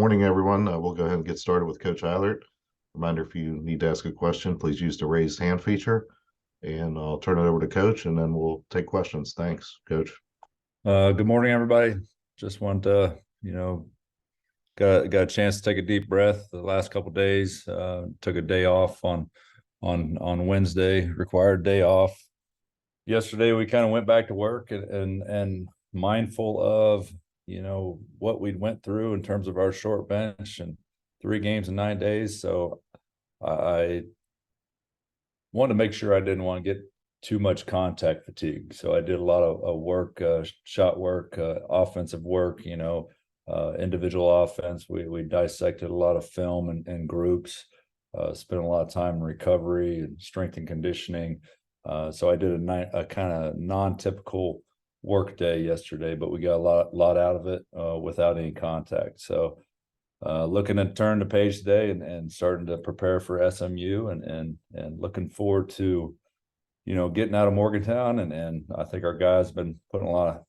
Morning, everyone. We'll go ahead and get started with Coach Eilert. Reminder, if you need to ask a question, please use the raise hand feature, and I'll turn it over to Coach, and then we'll take questions. Thanks, Coach. Good morning, everybody. Just want to, got a chance to take a deep breath the last couple of days. Took a day off on Wednesday, required day off. Yesterday we kind of went back to work and mindful of what we went through in terms of our short bench and 3 games in 9 days. So I wanted to make sure I didn't want to get too much contact fatigue. So I did a lot of work, shot work, offensive work, individual offense. We dissected a lot of film and groups, spent a lot of time in recovery and strength and conditioning. So I did a kind of non-typical work day yesterday, but we got a lot out of it without any contact. So looking to turn the page today and starting to prepare for SMU and looking forward to getting out of Morgantown, and I think our guys have been putting a lot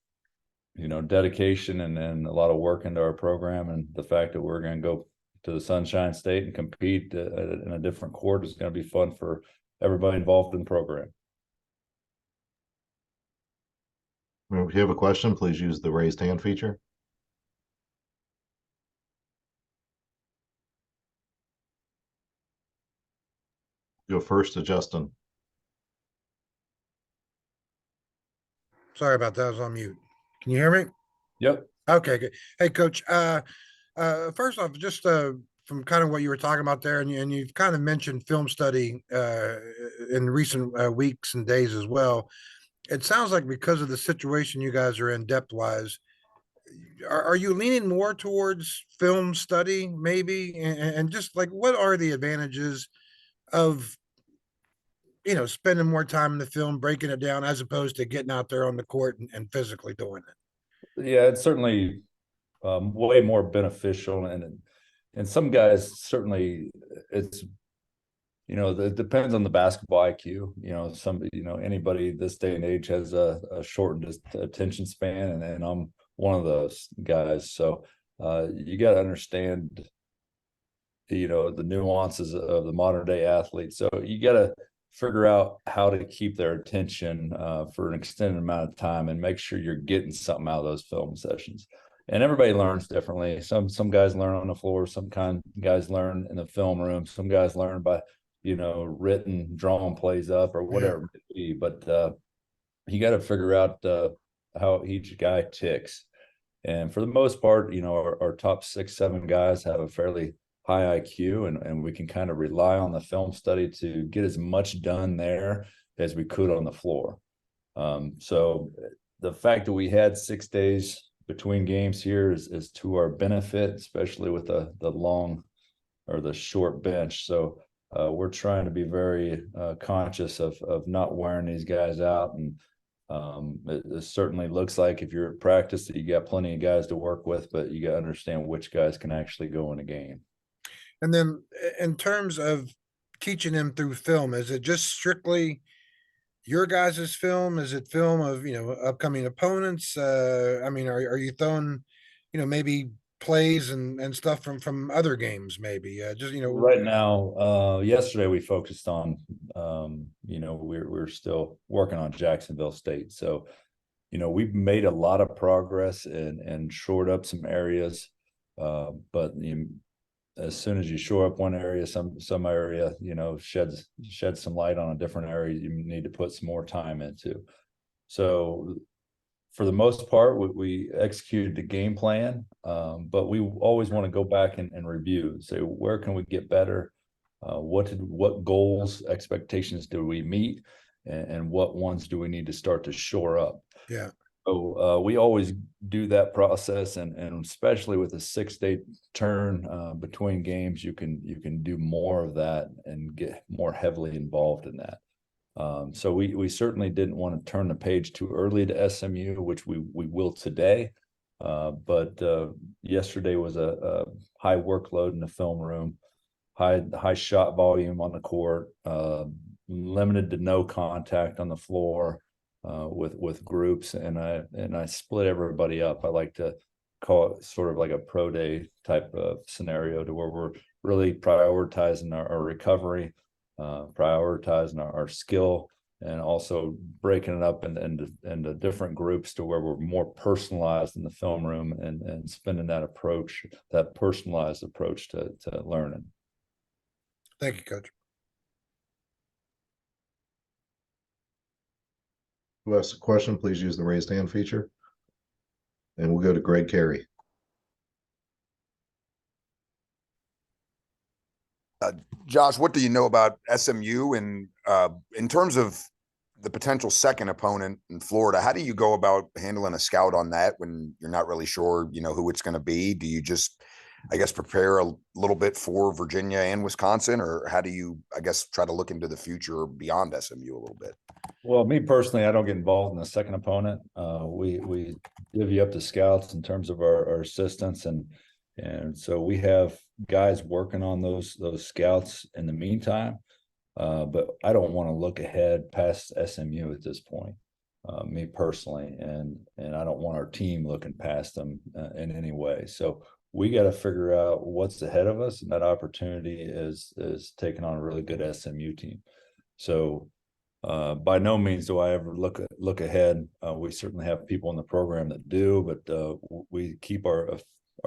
of dedication and a lot of work into our program, and the fact that we're going to go to the Sunshine State and compete in a different court is going to be fun for everybody involved in the program. If you have a question, please use the raised hand feature. Go first to Justin. Sorry about that. I was on mute. Can you hear me? Yep. Okay, good. Hey, Coach. First off, just from kind of what you were talking about there, and you've kind of mentioned film study in recent weeks and days as well. It sounds like because of the situation you guys are in depth-wise, are you leaning more towards film study, maybe? And just like, what are the advantages of spending more time in the film, breaking it down, as opposed to getting out there on the court and physically doing it? Yeah, it's certainly way more beneficial, and some guys certainly it's it depends on the basketball IQ. Anybody this day and age has a shortened attention span, and I'm one of those guys. So you got to understand the nuances of the modern day athlete. So you got to figure out how to keep their attention for an extended amount of time and make sure you're getting something out of those film sessions. And everybody learns differently. Some guys learn on the floor, guys learn in the film room, some guys learn by written drawing plays up or whatever it may be. But you got to figure out how each guy ticks. And for the most part, our top 6, 7 guys have a fairly high IQ, and we can kind of rely on the film study to get as much done there as we could on the floor. So the fact that we had 6 days between games here is to our benefit, especially with the long or the short bench. So we're trying to be very conscious of not wearing these guys out. And it certainly looks like if you're at practice that you got plenty of guys to work with, but you got to understand which guys can actually go in a game. And then in terms of teaching them through film, is it just strictly your guys' film? Is it film of, upcoming opponents? Are you throwing, maybe plays and stuff from other games, maybe? Right now, yesterday we focused on, we're still working on Jacksonville State. So, we've made a lot of progress and shored up some areas. But as soon as you shore up one area, some area, sheds some light on a different area you need to put some more time into. So for the most part, we executed the game plan, but we always want to go back and review, say, where can we get better? What goals, expectations do we meet? And what ones do we need to start to shore up? Yeah. So we always do that process, and especially with a 6-day turn between games, you can do more of that and get more heavily involved in that. So we certainly didn't want to turn the page too early to SMU, which we will today. But yesterday was a high workload in the film room, high shot volume on the court, limited to no contact on the floor. With groups, and I split everybody up. I like to call it sort of like a pro day type of scenario, to where we're really prioritizing our recovery, prioritizing our skill, and also breaking it up into different groups to where we're more personalized in the film room, and spending that personalized approach to learning. Thank you, Coach. Who has a question, please use the raised hand feature. And we'll go to Greg Carey. Josh, what do you know about SMU? And in terms of the potential second opponent in Florida, how do you go about handling a scout on that when you're not really sure, who it's going to be? Do you just, I guess, prepare a little bit for Virginia and Wisconsin, or how do you, I guess, try to look into the future beyond SMU a little bit? Well, me personally, I don't get involved in the second opponent. We divvy up the scouts in terms of our assistants, and so we have guys working on those scouts in the meantime. But I don't want to look ahead past SMU at this point, me personally, and I don't want our team looking past them in any way. So we got to figure out what's ahead of us, and that opportunity is taking on a really good SMU team. So by no means do I ever look ahead. We certainly have people in the program that do, but we keep our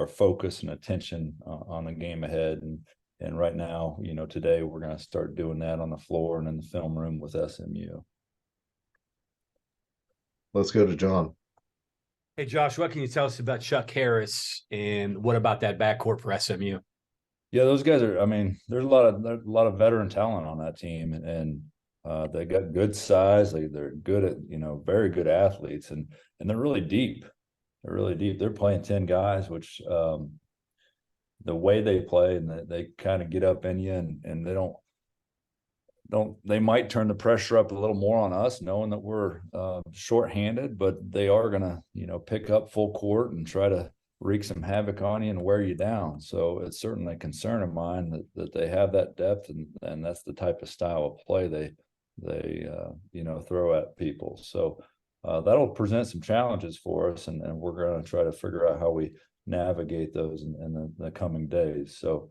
focus and attention on the game ahead. And right now, today we're going to start doing that on the floor and in the film room with SMU. Let's go to John. Hey, Josh, what can you tell us about Chuck Harris, and what about that backcourt for SMU? Yeah, those guys are. I mean, there's a lot of veteran talent on that team, and they got good size. They're good at very good athletes, and they're really deep. They're really deep. They're playing 10 guys, which the way they play, and they kind of get up in you, and they might turn the pressure up a little more on us, knowing that we're shorthanded, but they are going to pick up full court and try to wreak some havoc on you and wear you down. So it's certainly a concern of mine that they have that depth, and that's the type of style of play they throw at people. So that'll present some challenges for us, and we're going to try to figure out how we navigate those in the coming days. So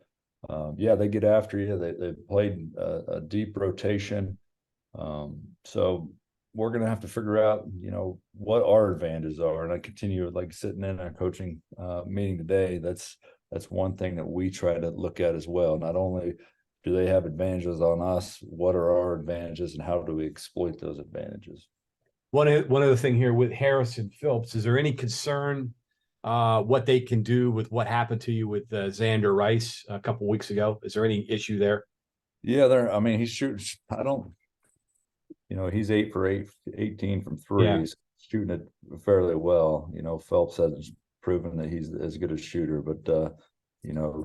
they get after you. They played a deep rotation. So we're going to have to figure out, what our advantages are. And I continue, like, sitting in our coaching meeting today. That's one thing that we try to look at as well. Not only do they have advantages on us, what are our advantages, and how do we exploit those advantages? One other thing here with Harris and Phillips, is there any concern what they can do with what happened to you with Xander Rice a couple weeks ago? Is there any issue there? Yeah, I mean, he shoots. He's 8 for 18 from three. Yeah. He's shooting it fairly well. Phelps hasn't proven that he's as good a shooter, but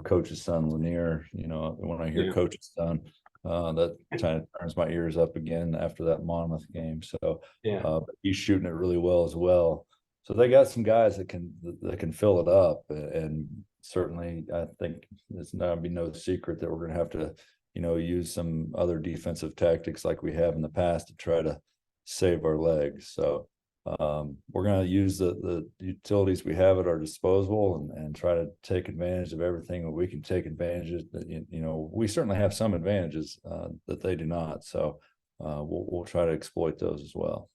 coach's son Lanier, when I hear coach's son, that kind of turns my ears up again after that Monmouth game. So but he's shooting it really well as well. So they got some guys that can fill it up, and certainly I think it's not gonna be no secret that we're gonna have to use some other defensive tactics like we have in the past to try to save our legs. So we're going to use the utilities we have at our disposal, and try to take advantage of everything that we can take advantage of. We certainly have some advantages that they do not. So we'll try to exploit those as well.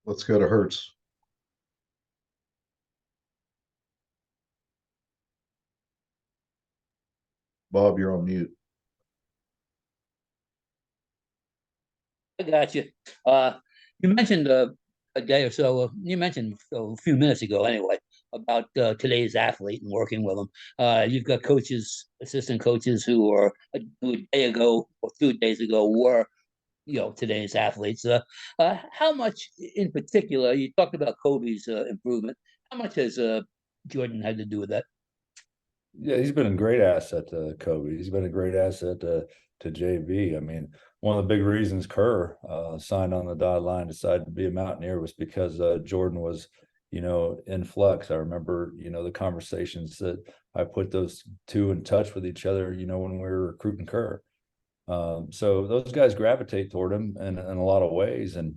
Let's go to Hertz. Bob, you're on mute. I got you. You mentioned a day or so. You mentioned a few minutes ago, anyway, about today's athlete and working with them. You've got coaches, assistant coaches who a day ago or 2 days ago were, today's athletes. How much, in particular, you talked about Kobe's improvement. How much has Jordan had to do with that? Yeah, he's been a great asset to Kobe. He's been a great asset to JV. I mean, one of the big reasons Kerr signed on the dotted line, decided to be a Mountaineer, was because Jordan was, in flux. I remember, the conversations that I put those two in touch with each other, when we were recruiting Kerr. So those guys gravitate toward him in a lot of ways. And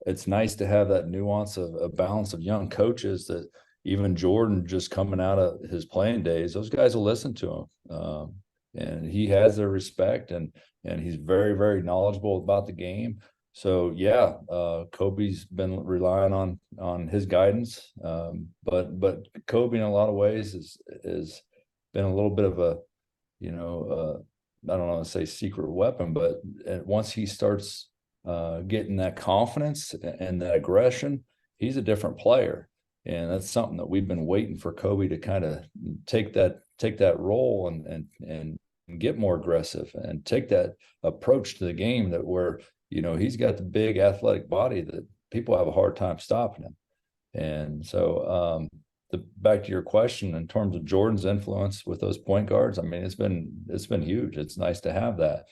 it's nice to have that nuance of a balance of young coaches that even Jordan just coming out of his playing days, those guys will listen to him. And he has their respect, and he's very, very knowledgeable about the game. So yeah, Kobe's been relying on his guidance. But Kobe in a lot of ways is been a little bit of a, I don't want to say secret weapon, but once he starts getting that confidence and that aggression, he's a different player. And that's something that we've been waiting for Kobe to kind of take that role and get more aggressive and take that approach to the game that where, he's got the big athletic body that people have a hard time stopping him. And so back to your question in terms of Jordan's influence with those point guards, I mean, it's been huge. It's nice to have that.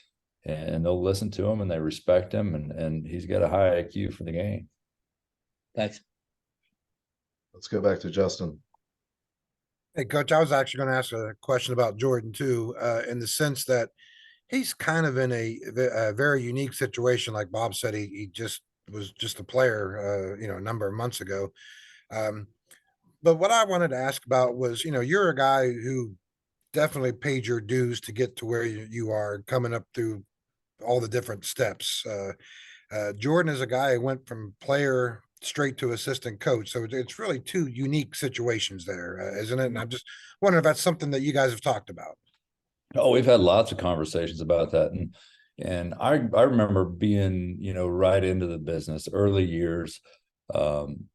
And they'll listen to him and they respect him, and he's got a high IQ for the game. Thanks. Let's go back to Justin. Hey, Coach, I was actually going to ask a question about Jordan too, in the sense that he's kind of in a very unique situation. Like Bob said, he just was just a player, a number of months ago. But what I wanted to ask about was, you're a guy who definitely paid your dues to get to where you are, coming up through all the different steps. Jordan is a guy who went from player straight to assistant coach. So it's really two unique situations there, isn't it? And I'm just wondering if that's something that you guys have talked about. Oh, we've had lots of conversations about that. And I remember being, right into the business, early years.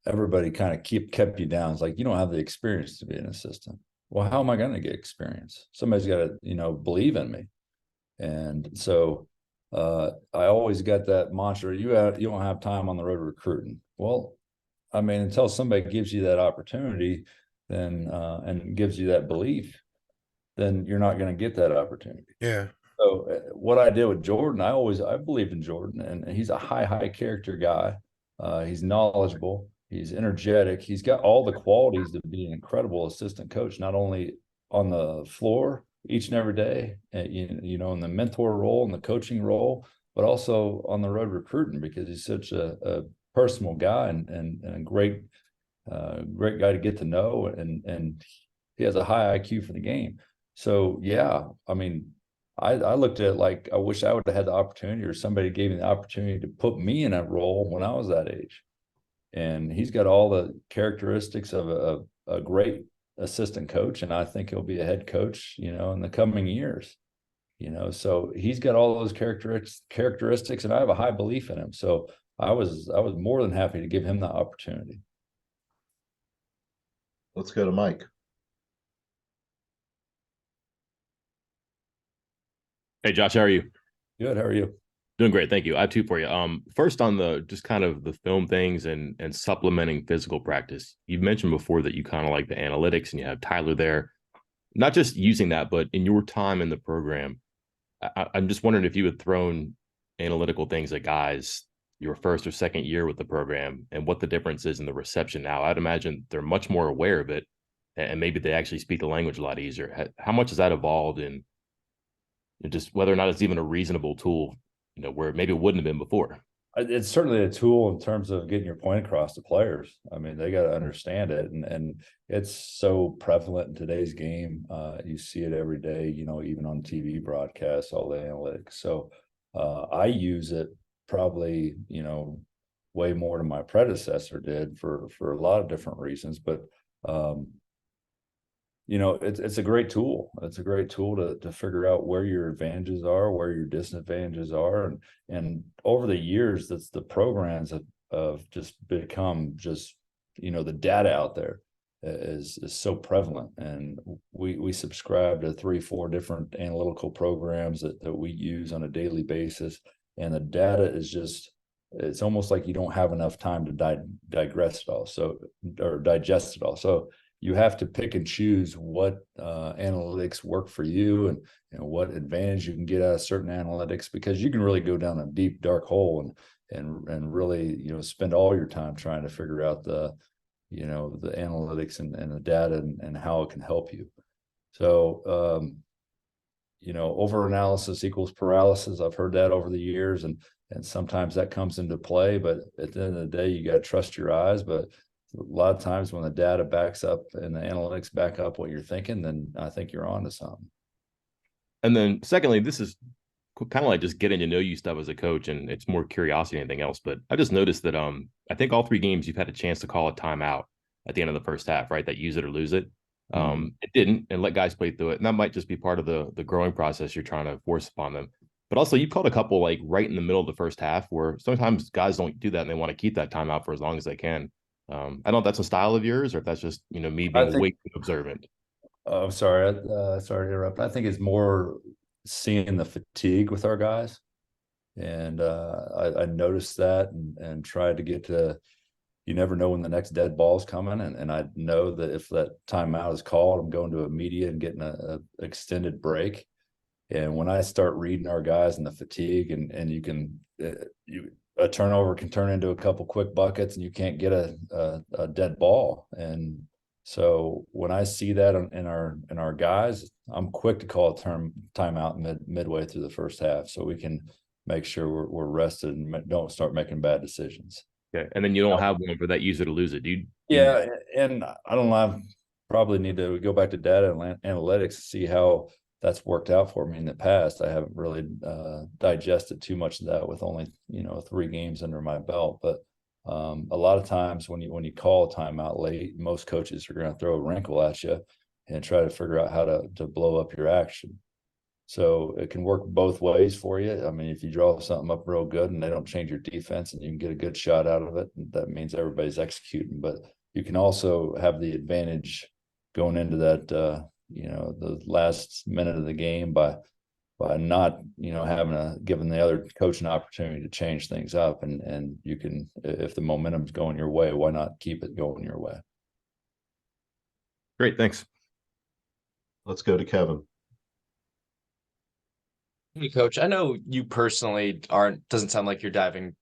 Everybody kind of kept you down. It's like, you don't have the experience to be an assistant. Well, how am I going to get experience? Somebody's got to, believe in me. And so I always got that mantra, you don't have time on the road recruiting. Well, I mean, until somebody gives you that opportunity, then and gives you that belief, then you're not going to get that opportunity. Yeah. So what I did with Jordan, I believed in Jordan, and he's a high character guy. He's knowledgeable. He's energetic. He's got all the qualities to be an incredible assistant coach, not only on the floor each and every day, in the mentor role and the coaching role, but also on the road recruiting, because he's such a personal guy and a great guy to get to know, and he has a high IQ for the game. So yeah, I mean, I looked at it like I wish I would have had the opportunity, or somebody gave me the opportunity to put me in that role when I was that age. And he's got all the characteristics of a great assistant coach, and I think he'll be a head coach, in the coming years. So he's got all those characteristics, and I have a high belief in him. So I was more than happy to give him the opportunity. Let's go to Mike. Hey, Josh, how are you? Good. How are you? Doing great, thank you. I have two for you. First on the just kind of the film things and supplementing physical practice. You've mentioned before that you kind of like the analytics, and you have Tyler there. Not just using that, but in your time in the program, I'm just wondering if you had thrown analytical things at guys your first or second year with the program, and what the difference is in the reception now. I'd imagine they're much more aware of it, and maybe they actually speak the language a lot easier. How much has that evolved in just whether or not it's even a reasonable tool, where maybe it wouldn't have been before? It's certainly a tool in terms of getting your point across to players. I mean, they got to understand it, and it's so prevalent in today's game. You see it every day, even on TV broadcasts, all the analytics. So I use it probably, way more than my predecessor did for a lot of different reasons. But it's a great tool. It's a great tool to figure out where your advantages are, where your disadvantages are. And over the years, that's the programs have just become the data out there is so prevalent. And we subscribe to 3-4 different analytical programs that we use on a daily basis. And the data is it's almost like you don't have enough time to digest it all. So you have to pick and choose what analytics work for you, and what advantage you can get out of certain analytics, because you can really go down a deep dark hole and really spend all your time trying to figure out the analytics and the data and how it can help you. So over analysis equals paralysis. I've heard that over the years, and And sometimes that comes into play, but at the end of the day, you got to trust your eyes. But a lot of times when the data backs up and the analytics back up what you're thinking, then I think you're on to something. And then secondly, this is kind of like just getting to know you stuff as a coach, and it's more curiosity than anything else. But I just noticed that I think all 3 games you've had a chance to call a timeout at the end of the first half, right? That use it or lose it. It didn't, and let guys play through it. And that might just be part of the growing process you're trying to force upon them. But also you called a couple like right in the middle of the first half where sometimes guys don't do that and they want to keep that timeout for as long as they can. I don't know if that's a style of yours or if that's just, me being way too observant. I'm sorry. Sorry to interrupt. I think it's more seeing the fatigue with our guys. And I noticed that and tried to get to, you never know when the next dead ball is coming. And I know that if that timeout is called, I'm going to a media and getting a extended break. And when I start reading our guys and the fatigue and you can, a turnover can turn into a couple quick buckets and you can't get a dead ball. And so when I see that in our guys, I'm quick to call a timeout midway through the first half so we can make sure we're rested and don't start making bad decisions. Okay. And then you don't have one for that use it or lose it, dude. Yeah. And I don't know, I probably need to go back to data and analytics to see how that's worked out for me in the past. I haven't really digested too much of that with only 3 games under my belt. But a lot of times when you call a timeout late, most coaches are going to throw a wrinkle at you and try to figure out how to blow up your action. So it can work both ways for you. I mean, if you draw something up real good and they don't change your defense and you can get a good shot out of it, that means everybody's executing. But you can also have the advantage going into that the last minute of the game by not giving the other coach an opportunity to change things up, and you can, if the momentum's going your way, why not keep it going your way? Great, thanks. Let's go to Kevin. Hey, Coach, I know you personally doesn't sound like you're diving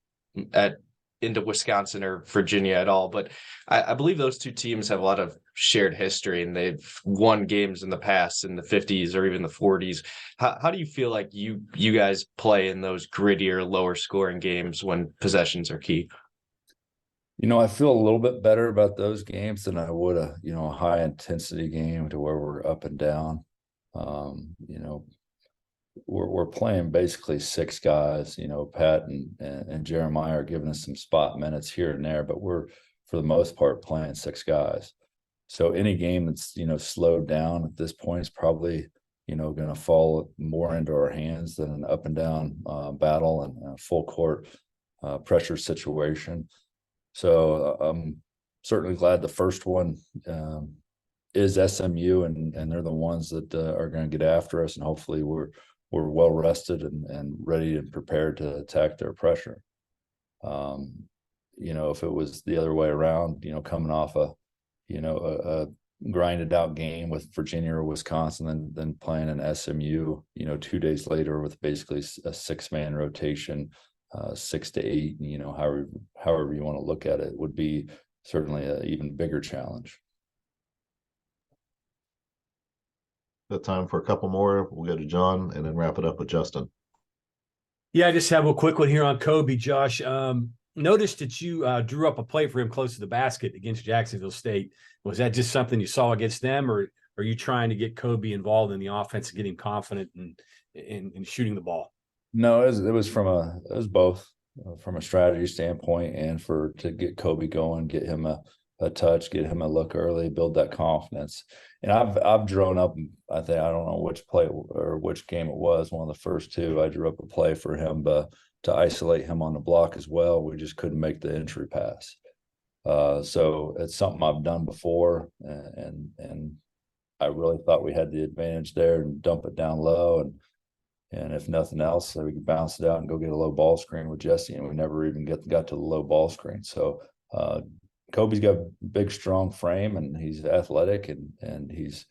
into Wisconsin or Virginia at all, but I believe those 2 teams have a lot of shared history and they've won games in the past in the 50s or even the 40s. How do you feel like you guys play in those grittier, lower scoring games when possessions are key? I feel a little bit better about those games than I would a high intensity game to where we're up and down. We're playing basically 6 guys. Pat and Jeremiah are giving us some spot minutes here and there, but we're for the most part playing 6 guys. So any game that's slowed down at this point is probably going to fall more into our hands than an up and down battle and a full court pressure situation. So I'm certainly glad the first one is SMU, and they're the ones that are going to get after us, and hopefully we're well rested and ready and prepared to attack their pressure. If it was the other way around, coming off a grinded out game with Virginia or Wisconsin, then playing an SMU, 2 days later with basically a 6-man rotation, 6 to 8, however you want to look at it, would be certainly an even bigger challenge. Got time for a couple more. We'll go to John and then wrap it up with Justin. Yeah, I just have a quick one here on Kobe, Josh. Noticed that you drew up a play for him close to the basket against Jacksonville State. Was that just something you saw against them, or are you trying to get Kobe involved in the offense and get him confident in shooting the ball? No, it was both from a strategy standpoint and to get Kobe going, get him a touch, get him a look early, build that confidence. And I've drawn up, I don't know which play or which game it was, one of the first 2. I drew up a play for him to isolate him on the block as well. We just couldn't make the entry pass. So it's something I've done before, and I really thought we had the advantage there and dump it down low. And if nothing else, we could bounce it out and go get a low ball screen with Jesse, and we never even got to the low ball screen. So Kobe's got a big, strong frame, and he's athletic, and he's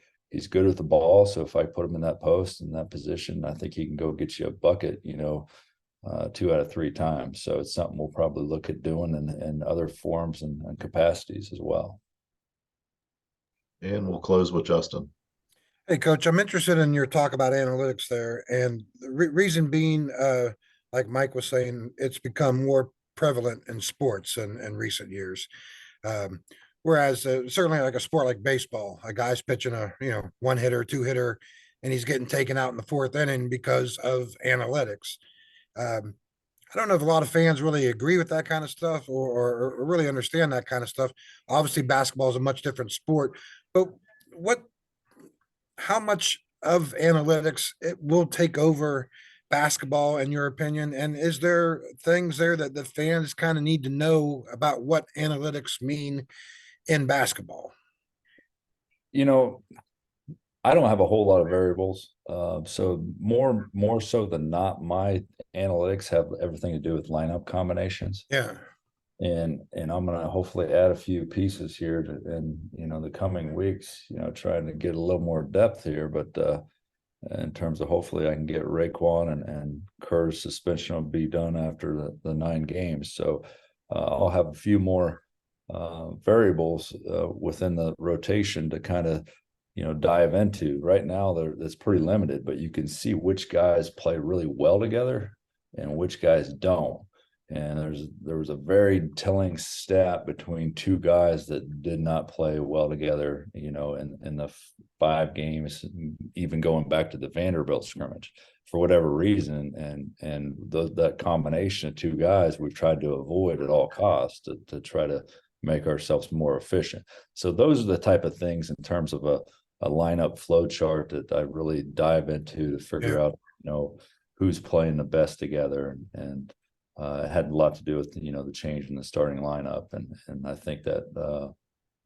good with the ball. So if I put him in that post, in that position, I think he can go get you a bucket, 2 out of 3 times. So it's something we'll probably look at doing in other forms and capacities as well. And we'll close with Justin. Hey, Coach, I'm interested in your talk about analytics there. And the reason being, like Mike was saying, it's become more prevalent in sports in recent years. Um, whereas certainly like a sport like baseball, a guy's pitching a one hitter, two hitter, and he's getting taken out in the fourth inning because of analytics. Um, I don't know if a lot of fans really agree with that kind of stuff or really understand that kind of stuff. Obviously, basketball is a much different sport, but what, how much of analytics it will take over basketball in your opinion? And is there things there that the fans kind of need to know about what analytics mean in basketball? You know, I don't have a whole lot of variables. So more so than not, my analytics have everything to do with lineup combinations. Yeah. And I'm gonna hopefully add a few pieces here in the coming weeks, trying to get a little more depth here. But in terms of hopefully I can get Raekwon and Kerr's suspension will be done after the 9 games. So I'll have a few more variables within the rotation to kind of dive into. Right now it's pretty limited, but you can see which guys play really well together and which guys don't. And there was a very telling stat between 2 guys that did not play well together, in the 5 games, even going back to the Vanderbilt scrimmage for whatever reason. And that combination of 2 guys we've tried to avoid at all costs to try to make ourselves more efficient. So those are the type of things in terms of a lineup flow chart that I really dive into to figure out, who's playing the best together. And it had a lot to do with the change in the starting lineup, and I think that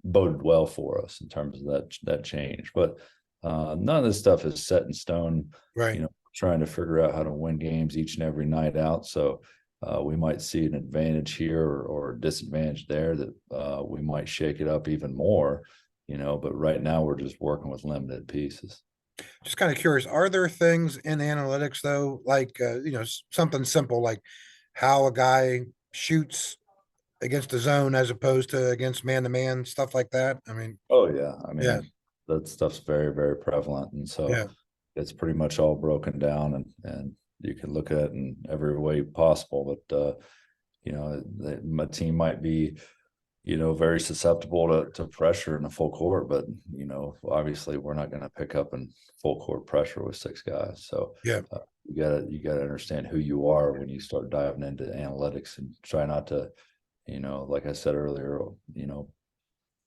boded well for us in terms of that change. But none of this stuff is set in stone. Right. Trying to figure out how to win games each and every night out. So we might see an advantage here or a disadvantage there that we might shake it up even more. But right now we're just working with limited pieces. Just kind of curious, are there things in analytics though, like something simple like how a guy shoots against the zone as opposed to against man to man, stuff like that? I mean, Oh yeah, I mean yeah, that stuff's very, very prevalent, and so yeah, it's pretty much all broken down, and you can look at it in every way possible. But my team might be very susceptible to pressure in a full court, but obviously we're not going to pick up in full court pressure with 6 guys. So yeah. You gotta understand who you are when you start diving into analytics, and try not to, like I said earlier,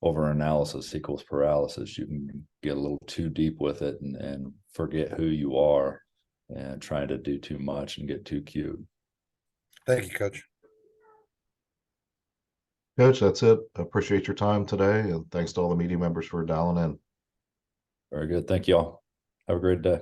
over analysis equals paralysis. You can get a little too deep with it and forget who you are, and trying to do too much and get too cute. Thank you, Coach. Coach, that's it. I appreciate your time today, and thanks to all the media members for dialing in. Very good. Thank y'all. Have a great day.